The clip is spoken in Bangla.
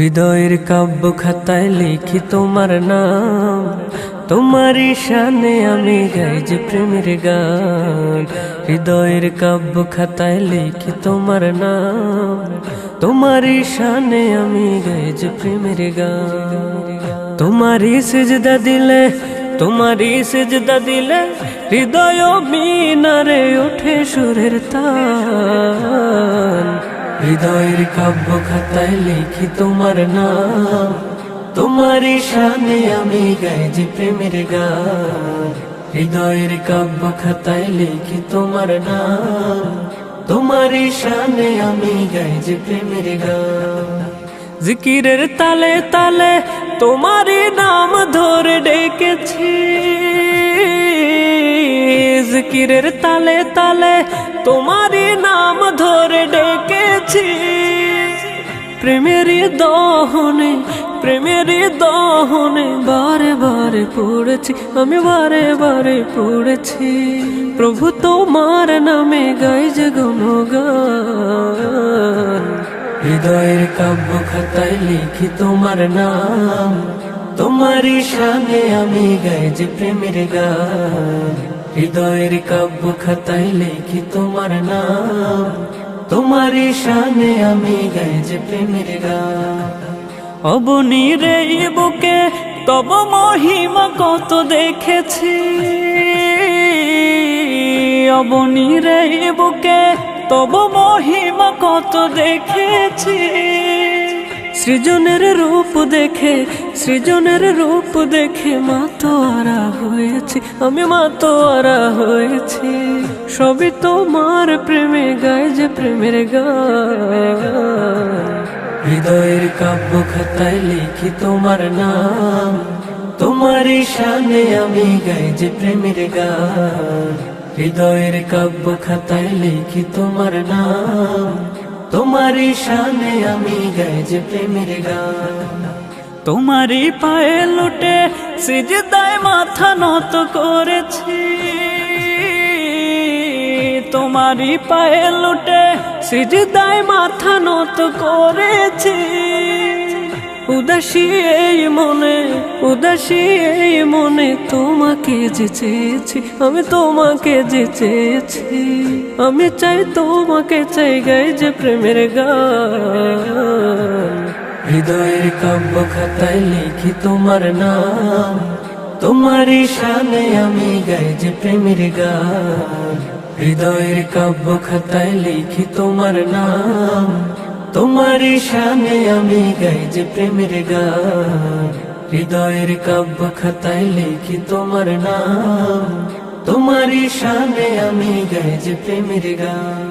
হৃদয়ের কাব্য খাতায় লিখি তোমার নাম, তোমারই শানে আমি গাই যে প্রেমের গান। হৃদয়ের কাব্য খাতায় লিখি তোমার নাম, তোমারই শানে আমি গাই যে প্রেমের গান। তোমারই সিজদা দিলে, তোমারই সিজদা দিলে হৃদয় মিনারে ওঠে সুরের তান। হৃদয়ের কাব্য খাতায় লিখি তোমার নাম, তোমারই শানে আমি গাই যে প্রেমের গান। হৃদয়ের কাব্য খাতায় লিখি তোমার নাম, তোমারই শানে আমি গাই যে প্রেমের গান। জিকিরের তালে তালে তোমারই নাম ধরে ডেকেছি, জিকিরের তালে তালে তোমারই নাম ধরে ডেকেছি। প্রেমেরই দহনে, প্রেমেরই দহনে বারে বারে পড়েছি, আমি বারে বারে পড়েছি। প্রভু তোমার নামে গাই যে গুণগান। হৃদয়ের কাব্য খাতায় লিখি তোমার নাম, তোমারই শানে আমি গাই যে প্রেমের গান। হৃদয়ের কাব্য খাতায় লিখি তোমার নাম, তোমারই শানে আমি গাই যে প্রেমের গান। অবনীর এই বুকে তব মহিমা কত দেখেছি, অবনীর এই বুকে তব মহিমা কত দেখেছি। সৃজনের রূপ দেখে, সৃজনের রূপ দেখে মাতোয়ারা হয়েছি, আমি মাতোয়ারা হয়েছি। সবই তোমার প্রেমে গাই যে প্রেমের গান। হৃদয়ের কাব্য খাতায় লিখি তোমার নাম, তোমারই শানে আমি গাই যে প্রেমের গান। হৃদয়ের কাব্য খাতায় লিখি তোমার নাম, তোমারই শানে আমি গাই যে প্রেমের গান। তোমারই পায়ে লুটে সিজদায় মাথা নত করেছি, তোমারই পায়ে লুটে সিজদায় মাথা নত করেছি। উদাসী এই মনে, উদাসী এই মনে তোমাকে যে চেয়েছি, আমি তোমাকে যে চেয়েছি। আমি চাই তোমাকে, চাই গাই যে প্রেমের গান। হৃদয়ের কাব্য খাতায় লিখি তোমার নাম, তোমারই শানে আমি গাই যে প্রেমের গান। হৃদয়ের কাব্য খাতায় লিখি তোমার নাম, তোমারই শানে আমি গাই যে প্রেমের গান। হৃদয়ের কাব্য খাতায় লিখি তোমার নাম, তোমারই শানে আমি গাই যে প্রেমের গান।